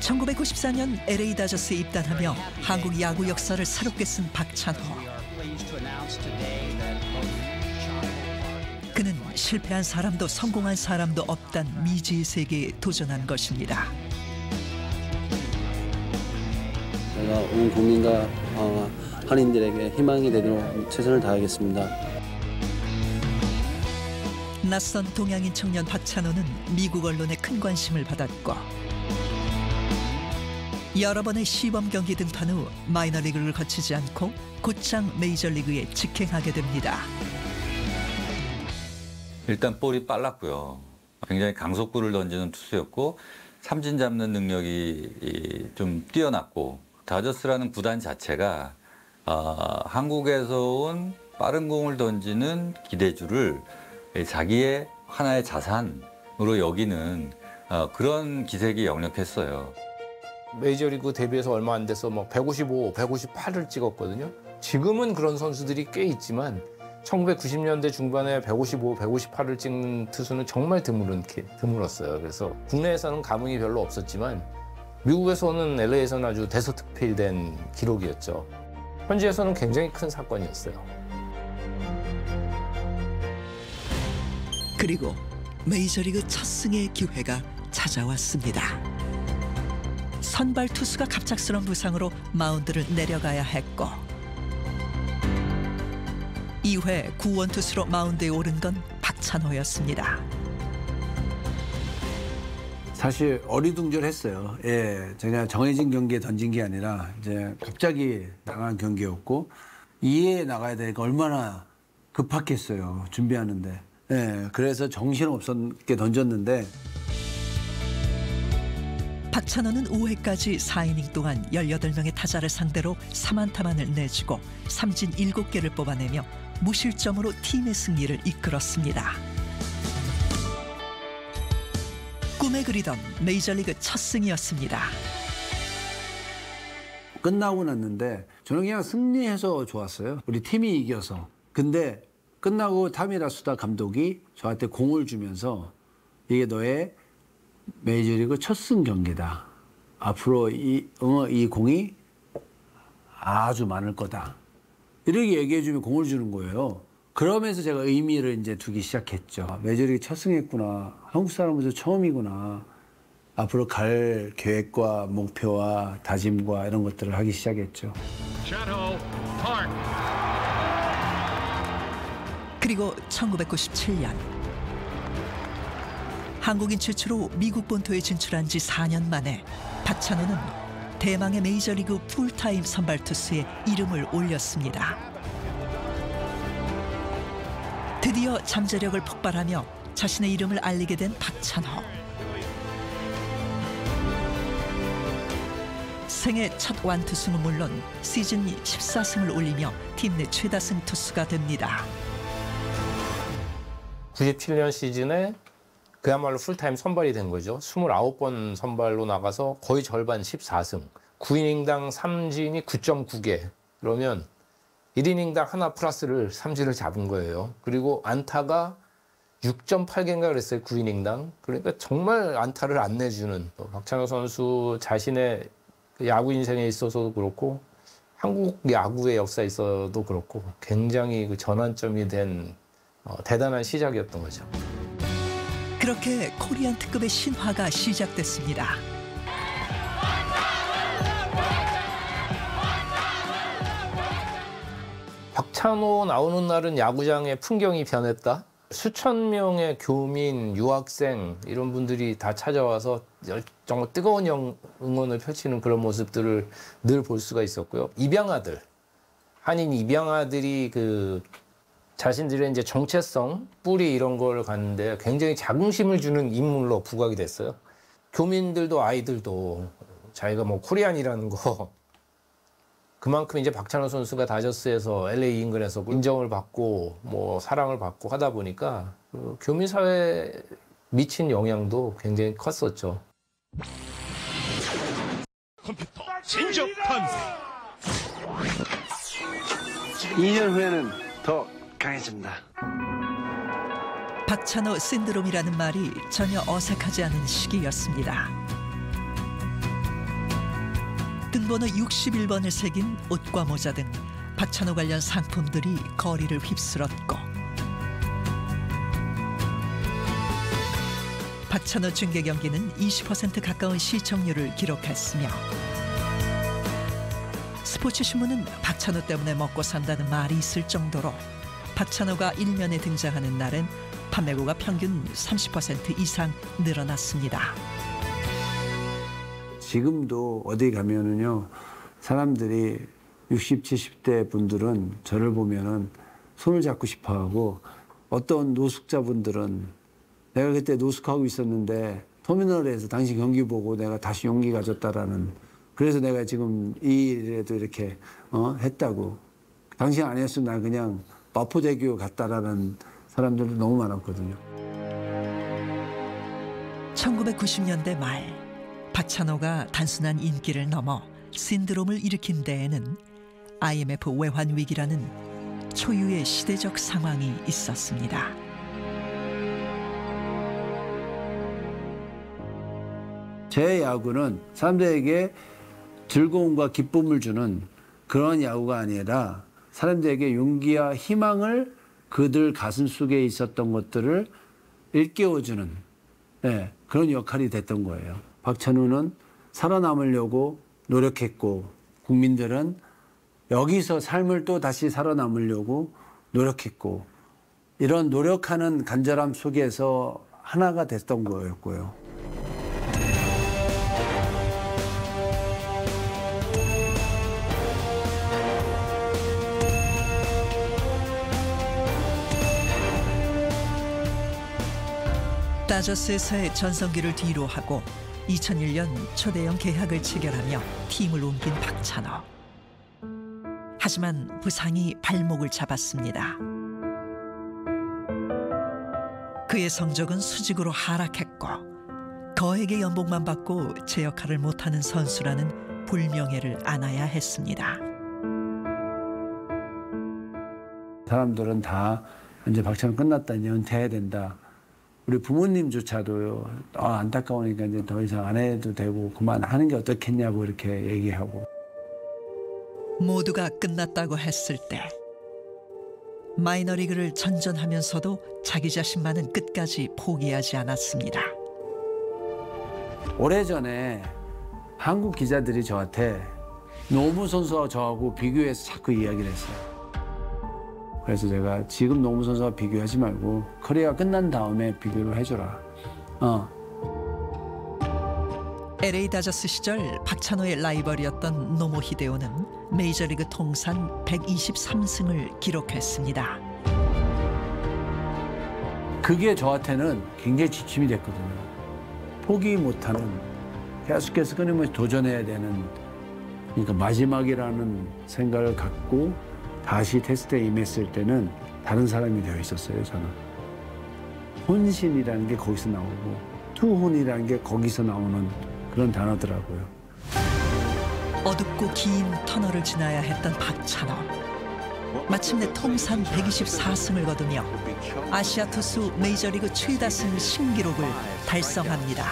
1994년 LA 다저스에 입단하며 한국 야구 역사를 새롭게 쓴 박찬호. 그는 실패한 사람도 성공한 사람도 없단 미지의 세계에 도전한 것입니다. 제가 온 국민과 한인들에게 희망이 되도록 최선을 다하겠습니다. 낯선 동양인 청년 박찬호는 미국 언론의 큰 관심을 받았고, 여러 번의 시범 경기 등판 후 마이너리그를 거치지 않고 곧장 메이저리그에 직행하게 됩니다. 일단 볼이 빨랐고요. 굉장히 강속구를 던지는 투수였고 삼진 잡는 능력이 좀 뛰어났고, 다저스라는 구단 자체가 한국에서 온 빠른 공을 던지는 기대주를 자기의 하나의 자산으로 여기는 그런 기색이 역력했어요. 메이저리그 데뷔해서 얼마 안 돼서 뭐 155, 158을 찍었거든요. 지금은 그런 선수들이 꽤 있지만 1990년대 중반에 155, 158을 찍는 투수는 정말 드물었어요. 그래서 국내에서는 감흥이 별로 없었지만 미국에서는 LA에서는 아주 대서특필된 기록이었죠. 현지에서는 굉장히 큰 사건이었어요. 그리고 메이저리그 첫 승의 기회가 찾아왔습니다. 선발 투수가 갑작스러운 부상으로 마운드를 내려가야 했고, 2회 구원 투수로 마운드에 오른 건 박찬호였습니다. 사실 어리둥절했어요. 예, 제가 정해진 경기에 던진 게 아니라 이제 갑자기 나간 경기였고, 2회에 나가야 되니까 얼마나 급했겠어요, 준비하는데. 예, 그래서 정신없게 던졌는데. 박찬호는 5회까지 4이닝 동안 18명의 타자를 상대로 3안타만을 내주고 삼진 7개를 뽑아내며 무실점으로 팀의 승리를 이끌었습니다. 꿈에 그리던 메이저리그 첫 승이었습니다. 끝나고 났는데 저는 그냥 승리해서 좋았어요. 우리 팀이 이겨서. 근데 끝나고 타미라 수다 감독이 저한테 공을 주면서 이게 너의 메이저리그 첫 승 경기다. 앞으로 이 공이 아주 많을 거다. 이렇게 얘기해주면 공을 주는 거예요. 그러면서 제가 의미를 이제 두기 시작했죠. 메이저리그 첫 승했구나. 한국 사람으로서 처음이구나. 앞으로 갈 계획과 목표와 다짐과 이런 것들을 하기 시작했죠. 그리고 1997년 한국인 최초로 미국 본토에 진출한 지 4년 만에 박찬호는 대망의 메이저리그 풀타임 선발 투수에 이름을 올렸습니다. 드디어 잠재력을 폭발하며 자신의 이름을 알리게 된 박찬호. 생애 첫 완투승은 물론 시즌 14승을 올리며 팀 내 최다승 투수가 됩니다. 97년 시즌에 그야말로 풀타임 선발이 된 거죠. 29번 선발로 나가서 거의 절반 14승. 9이닝당 삼진이 9.9개. 그러면 1이닝당 하나 플러스를 삼진을 잡은 거예요. 그리고 안타가 6.8개인가 그랬어요. 9이닝당. 그러니까 정말 안타를 안 내주는 박찬호 선수 자신의 야구 인생에 있어서도 그렇고 한국 야구의 역사에 있어도 그렇고 굉장히 그 전환점이 된 대단한 시작이었던 거죠. 그렇게 코리안 특급의 신화가 시작됐습니다. 박찬호 나오는 날은 야구장의 풍경이 변했다. 수천 명의 교민, 유학생 이런 분들이 다 찾아와서 정말 뜨거운 응원을 펼치는 그런 모습들을 늘 볼 수가 있었고요. 입양아들, 한인 입양아들이 그 자신들의 이제 정체성, 뿌리 이런 걸 갖는데 굉장히 자긍심을 주는 인물로 부각이 됐어요. 교민들도 아이들도 자기가 뭐 코리안이라는 거 그만큼 이제 박찬호 선수가 다저스에서 LA 인근에서 인정을 받고 뭐 사랑을 받고 하다 보니까 그 교민 사회에 미친 영향도 굉장히 컸었죠. 컴퓨터 진적 탄생. 2년 후에는 더 강해집니다. 박찬호 신드롬이라는 말이 전혀 어색하지 않은 시기였습니다. 등번호 61번을 새긴 옷과 모자 등 박찬호 관련 상품들이 거리를 휩쓸었고 박찬호 중계 경기는 20% 가까운 시청률을 기록했으며 스포츠신문은 박찬호 때문에 먹고 산다는 말이 있을 정도로 박찬호가 일면에 등장하는 날엔 판매고가 평균 30% 이상 늘어났습니다. 지금도 어디 가면은요, 사람들이 60, 70대 분들은 저를 보면은 손을 잡고 싶어 하고 어떤 노숙자분들은 내가 그때 노숙하고 있었는데 터미널에서 당신 경기 보고 내가 다시 용기 가졌다라는 그래서 내가 지금 이 일에도 이렇게 했다고 당신 안 했으면 나 그냥 마포대교 갔다라는 사람들도 너무 많았거든요. 1990년대 말 박찬호가 단순한 인기를 넘어 신드롬을 일으킨 데에는 IMF 외환 위기라는 초유의 시대적 상황이 있었습니다. 제 야구는 사람들에게 즐거움과 기쁨을 주는 그런 야구가 아니라 사람들에게 용기와 희망을 그들 가슴 속에 있었던 것들을 일깨워주는 그런 역할이 됐던 거예요. 박찬호는 살아남으려고 노력했고 국민들은 여기서 삶을 또 다시 살아남으려고 노력했고 이런 노력하는 간절함 속에서 하나가 됐던 거였고요. 다저스에서의 전성기를 뒤로 하고 2001년 초대형 계약을 체결하며 팀을 옮긴 박찬호. 하지만 부상이 발목을 잡았습니다. 그의 성적은 수직으로 하락했고 거액의 연봉만 받고 제 역할을 못하는 선수라는 불명예를 안아야 했습니다. 사람들은 다 이제 박찬호 끝났다, 이제 은퇴해야 된다. 우리 부모님조차도요. 안타까우니까 이제 더 이상 안 해도 되고 그만하는 게 어떻겠냐고 이렇게 얘기하고. 모두가 끝났다고 했을 때 마이너리그를 전전하면서도 자기 자신만은 끝까지 포기하지 않았습니다. 오래전에 한국 기자들이 저한테 노무 선수와 저하고 비교해서 자꾸 이야기를 했어요. 그래서 제가 지금 노무 선수와 비교하지 말고 커리어가 끝난 다음에 비교를 해줘라. LA 다저스 시절 박찬호의 라이벌이었던 노모 히데오는 메이저리그 통산 123승을 기록했습니다. 그게 저한테는 굉장히 지침이 됐거든요. 포기 못하는, 계속해서 끊임없이 도전해야 되는, 그러니까 마지막이라는 생각을 갖고 다시 테스트에 임했을 때는 다른 사람이 되어 있었어요, 저는. 혼신이라는 게 거기서 나오고 투혼이라는 게 거기서 나오는 그런 단어더라고요. 어둡고 긴 터널을 지나야 했던 박찬호. 마침내 통산 124승을 거두며 아시아 투수 메이저리그 최다승 신기록을 달성합니다.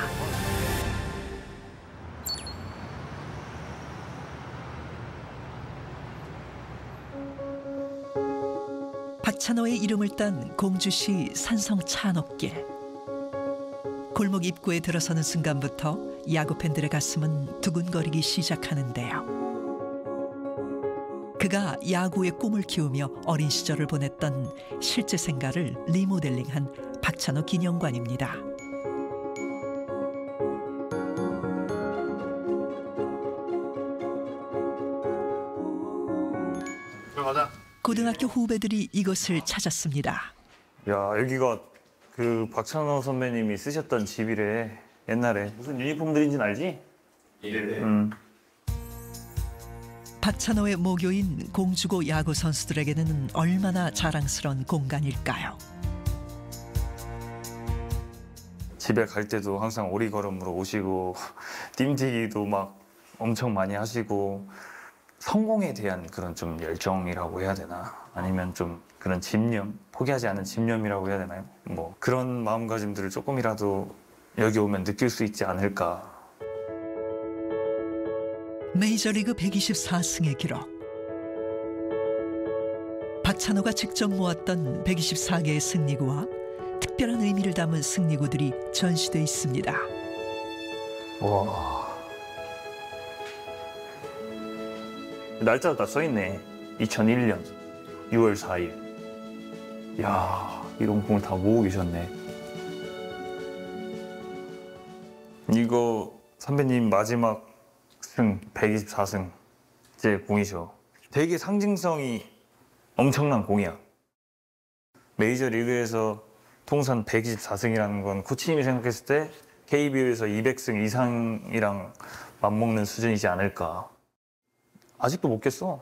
박찬호의 이름을 딴 공주시 산성 찬옥길. 골목 입구에 들어서는 순간부터 야구 팬들의 가슴은 두근거리기 시작하는데요. 그가 야구의 꿈을 키우며 어린 시절을 보냈던 실제 생가를 리모델링한 박찬호 기념관입니다. 들어가자. 고등학교 후배들이 이곳을 찾았습니다. 야, 여기가 그 박찬호 선배님이 쓰셨던 집이래. 옛날에 무슨 유니폼들인지는 알지? 예. 박찬호의 모교인 공주고 야구 선수들에게는 얼마나 자랑스러운 공간일까요? 집에 갈 때도 항상 오리걸음으로 오시고 띵튀기도 막 엄청 많이 하시고 성공에 대한 그런 좀 열정이라고 해야 되나? 아니면 좀 그런 집념, 포기하지 않은 집념이라고 해야 되나요? 뭐 그런 마음가짐들을 조금이라도 여기 오면 느낄 수 있지 않을까. 메이저리그 124승의 기록. 박찬호가 직접 모았던 124개의 승리구와 특별한 의미를 담은 승리구들이 전시돼 있습니다. 와. 날짜도 다 써있네. 2001년 6월 4일. 이야, 이런 공을 다 모으고 계셨네. 이거 선배님 마지막 승 124승 제 공이죠. 되게 상징성이 엄청난 공이야. 메이저리그에서 통산 124승이라는 건 코치님이 생각했을 때 KBO에서 200승 이상이랑 맞먹는 수준이지 않을까. 아직도 못 깼어.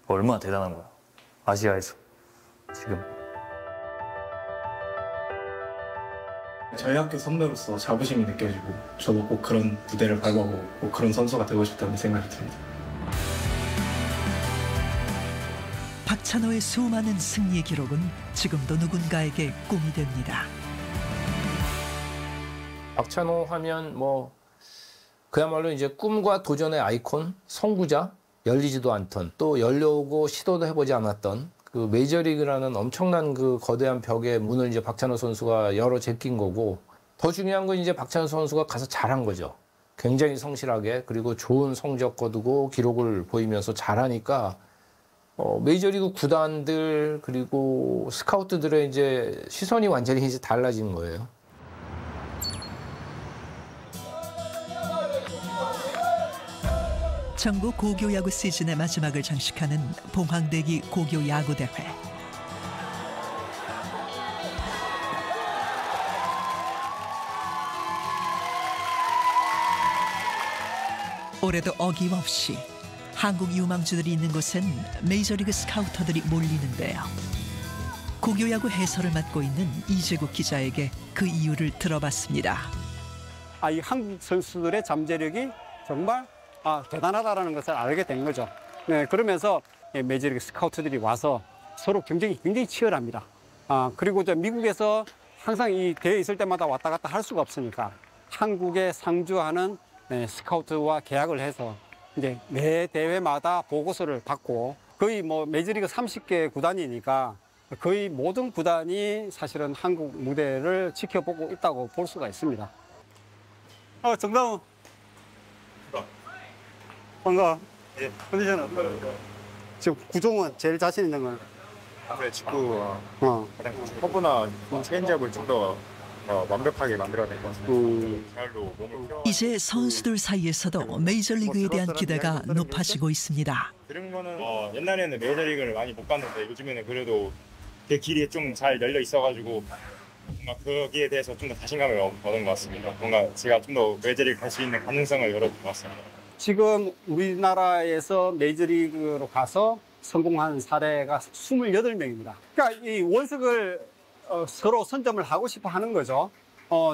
얼마나 대단한 거야. 아시아에서 지금. 저희 학교 선배로서 자부심이 느껴지고 저도 꼭 그런 무대를 밟아보고 꼭 그런 선수가 되고 싶다는 생각이 듭니다. 박찬호의 수많은 승리 기록은 지금도 누군가에게 꿈이 됩니다. 박찬호 하면 뭐 그야말로 이제 꿈과 도전의 아이콘, 선구자, 열리지도 않던 또 열려오고 시도도 해보지 않았던 그 메이저리그라는 엄청난 그 거대한 벽의 문을 이제 박찬호 선수가 열어 제낀 거고, 더 중요한 건 이제 박찬호 선수가 가서 잘한 거죠. 굉장히 성실하게, 그리고 좋은 성적 거두고 기록을 보이면서 잘하니까 메이저리그 구단들 그리고 스카우트들의 이제 시선이 완전히 이제 달라진 거예요. 전국 고교야구 시즌의 마지막을 장식하는 봉황대기 고교야구대회. 올해도 어김없이 한국 유망주들이 있는 곳엔 메이저리그 스카우터들이 몰리는데요. 고교야구 해설을 맡고 있는 이재국 기자에게 그 이유를 들어봤습니다. 이 한국 선수들의 잠재력이 정말 대단하다는 것을 알게 된 거죠. 네, 그러면서 메이저리그 스카우트들이 와서 서로 경쟁이 굉장히 치열합니다. 그리고 미국에서 항상 이 대회 있을 때마다 왔다 갔다 할 수가 없으니까 한국에 상주하는 스카우트와 계약을 해서 이제 매 대회마다 보고서를 받고 거의 뭐 메이저리그 30개 구단이니까 거의 모든 구단이 사실은 한국 무대를 지켜보고 있다고 볼 수가 있습니다. 정다운. 반가워. 예. 컨디션은 어때요? 지금 구종은 제일 자신 있는 건? 아무래도 직구가 가장 커브나 체인지업을 좀 더 완벽하게 만들어낼 것 같습니다. 잘로 몸을 키워. 이제 선수들 사이에서도 메이저리그에 대한 기대가 높아지고 있습니다. 들은 거는 옛날에는 메이저리그를 많이 못 봤는데 요즘에는 그래도 그 길이 좀 잘 열려 있어가지고 뭔가 거기에 대해서 좀 더 자신감을 얻은 것 같습니다. 뭔가 제가 좀 더 메이저리그 갈 수 있는 가능성을 열어준 것 같습니다. 지금 우리나라에서 메이저리그로 가서 성공한 사례가 28명입니다. 그러니까 이 원석을 서로 선점을 하고 싶어 하는 거죠.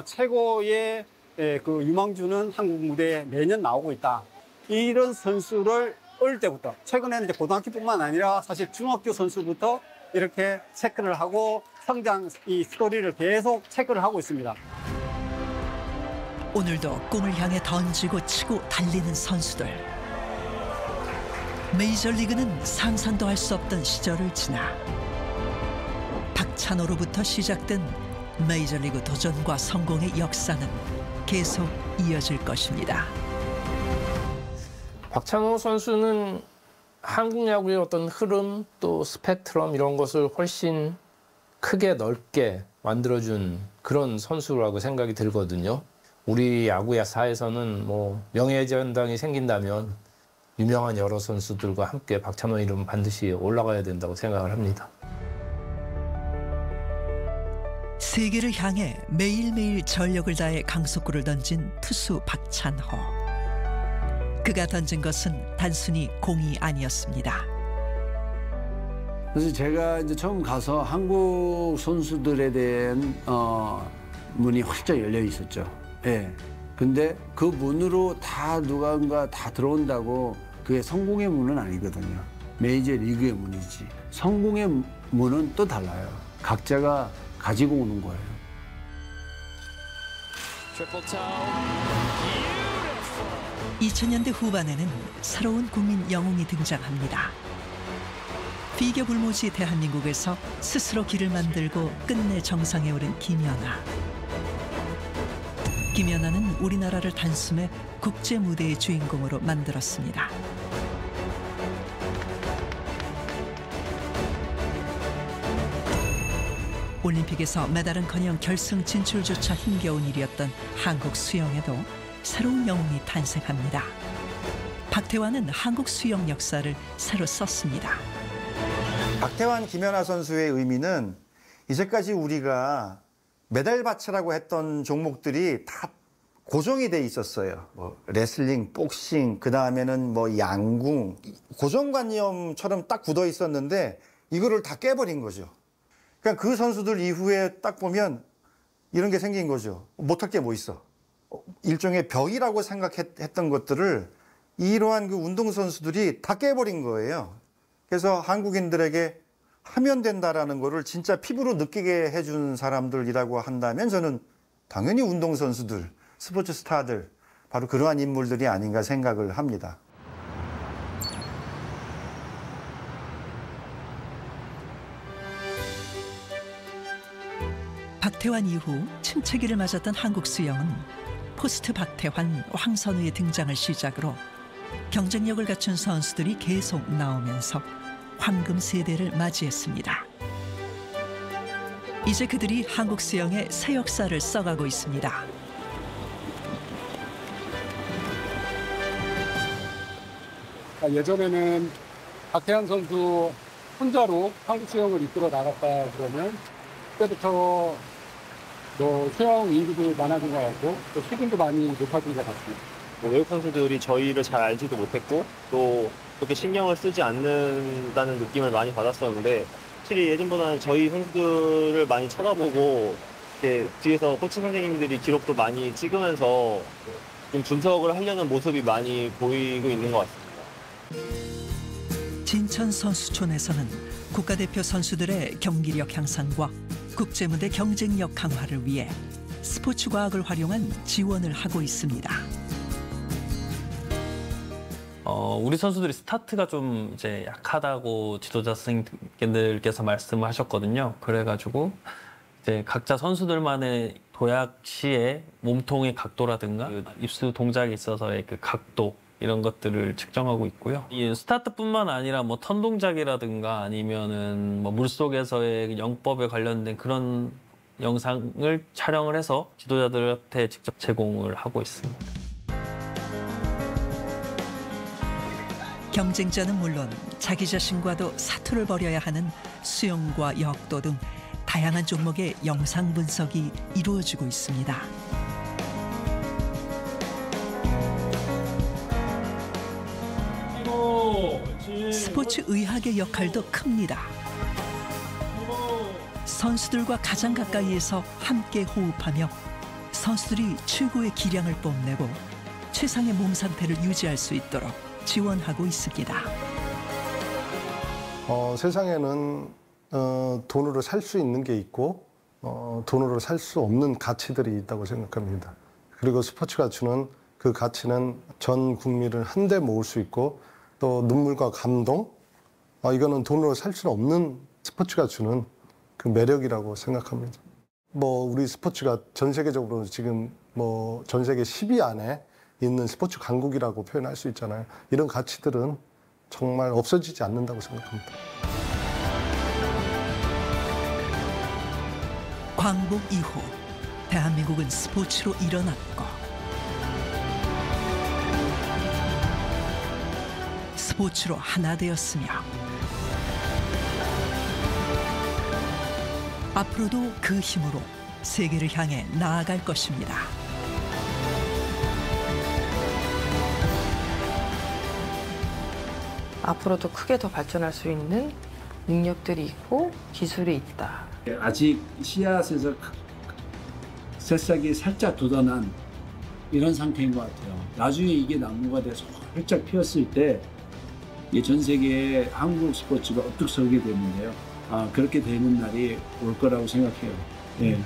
최고의 그 유망주는 한국 무대에 매년 나오고 있다. 이런 선수를 어릴 때부터, 최근에는 이제 고등학교뿐만 아니라 사실 중학교 선수부터 이렇게 체크를 하고 성장 이 스토리를 계속 체크를 하고 있습니다. 오늘도 꿈을 향해 던지고 치고 달리는 선수들. 메이저리그는 상상도 할 수 없던 시절을 지나 박찬호로부터 시작된 메이저리그 도전과 성공의 역사는 계속 이어질 것입니다. 박찬호 선수는 한국 야구의 어떤 흐름 또 스펙트럼 이런 것을 훨씬 크게 넓게 만들어준 그런 선수라고 생각이 들거든요. 우리 야구사에서는 뭐 명예전당이 생긴다면 유명한 여러 선수들과 함께 박찬호 이름 반드시 올라가야 된다고 생각을 합니다. 세계를 향해 매일매일 전력을 다해 강속구를 던진 투수 박찬호. 그가 던진 것은 단순히 공이 아니었습니다. 그래서 제가 이제 처음 가서 한국 선수들에 대한 문이 활짝 열려 있었죠. 예. 근데 그 문으로 다 누군가 다 들어온다고 그게 성공의 문은 아니거든요. 메이저리그의 문이지. 성공의 문은 또 달라요. 각자가 가지고 오는 거예요. 2000년대 후반에는 새로운 국민 영웅이 등장합니다. 비교 불모지 대한민국에서 스스로 길을 만들고 끝내 정상에 오른 김연아. 김연아는 우리나라를 단숨에 국제 무대의 주인공으로 만들었습니다. 올림픽에서 메달은커녕 결승 진출조차 힘겨운 일이었던 한국 수영에도 새로운 영웅이 탄생합니다. 박태환은 한국 수영 역사를 새로 썼습니다. 박태환, 김연아 선수의 의미는 이제까지 우리가 메달 바치라고 했던 종목들이 다 고정이 돼 있었어요. 뭐 레슬링, 복싱, 그 다음에는 뭐 양궁, 고정관념처럼 딱 굳어 있었는데 이거를 다 깨버린 거죠. 그러니까 그 선수들 이후에 딱 보면 이런 게 생긴 거죠. 못할 게 뭐 있어. 일종의 벽이라고 생각했던 것들을 이러한 그 운동선수들이 다 깨버린 거예요. 그래서 한국인들에게 하면 된다라는 거를 진짜 피부로 느끼게 해준 사람들이라고 한다면 저는 당연히 운동선수들, 스포츠 스타들, 바로 그러한 인물들이 아닌가 생각을 합니다. 박태환 이후 침체기를 맞았던 한국 수영은 포스트 박태환, 황선우의 등장을 시작으로 경쟁력을 갖춘 선수들이 계속 나오면서 황금 세대를 맞이했습니다. 이제 그들이 한국 수영의 새 역사를 써가고 있습니다. 예전에는 박태환 선수 혼자로 한국 수영을 이끌어 나갔다 그러면 그때부터 수영 인구도 많아진 것 같고 또 수준도 많이 높아진 것 같습니다. 외국 선수들이 저희를 잘 알지도 못했고 또 그렇게 신경을 쓰지 않는다는 느낌을 많이 받았었는데 확실히 예전보다는 저희 선수들을 많이 쳐다보고 이렇게 뒤에서 코치 선생님들이 기록도 많이 찍으면서 좀 분석을 하려는 모습이 많이 보이고 있는 것 같습니다. 진천 선수촌에서는 국가대표 선수들의 경기력 향상과 국제무대 경쟁력 강화를 위해 스포츠 과학을 활용한 지원을 하고 있습니다. 우리 선수들이 스타트가 좀 이제 약하다고 지도자 선생님들께서 말씀을 하셨거든요. 그래가지고 이제 각자 선수들만의 도약 시에 몸통의 각도라든가 입수 동작에 있어서의 그 각도 이런 것들을 측정하고 있고요. 이 스타트뿐만 아니라 뭐 턴 동작이라든가 아니면은 뭐 물속에서의 영법에 관련된 그런 영상을 촬영을 해서 지도자들한테 직접 제공을 하고 있습니다. 경쟁자는 물론 자기 자신과도 사투를 벌여야 하는 수영과 역도 등 다양한 종목의 영상 분석이 이루어지고 있습니다. 스포츠 의학의 역할도 큽니다. 선수들과 가장 가까이에서 함께 호흡하며 선수들이 최고의 기량을 뽐내고 최상의 몸 상태를 유지할 수 있도록 지원하고 있습니다. 세상에는 돈으로 살 수 있는 게 있고 돈으로 살 수 없는 가치들이 있다고 생각합니다. 그리고 스포츠가 주는 그 가치는 전 국민을 한데 모을 수 있고 또 눈물과 감동, 이거는 돈으로 살 수 없는 스포츠가 주는 그 매력이라고 생각합니다. 우리 스포츠가 전 세계적으로 지금 전 세계 10위 안에 있는 스포츠 강국이라고 표현할 수 있잖아요. 이런 가치들은 정말 없어지지 않는다고 생각합니다. 광복 이후 대한민국은 스포츠로 일어났고 스포츠로 하나 되었으며 앞으로도 그 힘으로 세계를 향해 나아갈 것입니다. 앞으로도 크게 더 발전할 수 있는 능력들이 있고 기술이 있다. 아직 씨앗에서 새싹이 살짝 돋아난 이런 상태인 것 같아요. 나중에 이게 나무가 돼서 활짝 피었을 때 전 세계에 한국 스포츠가 우뚝 서게 되는데요. 그렇게 되는 날이 올 거라고 생각해요. 네.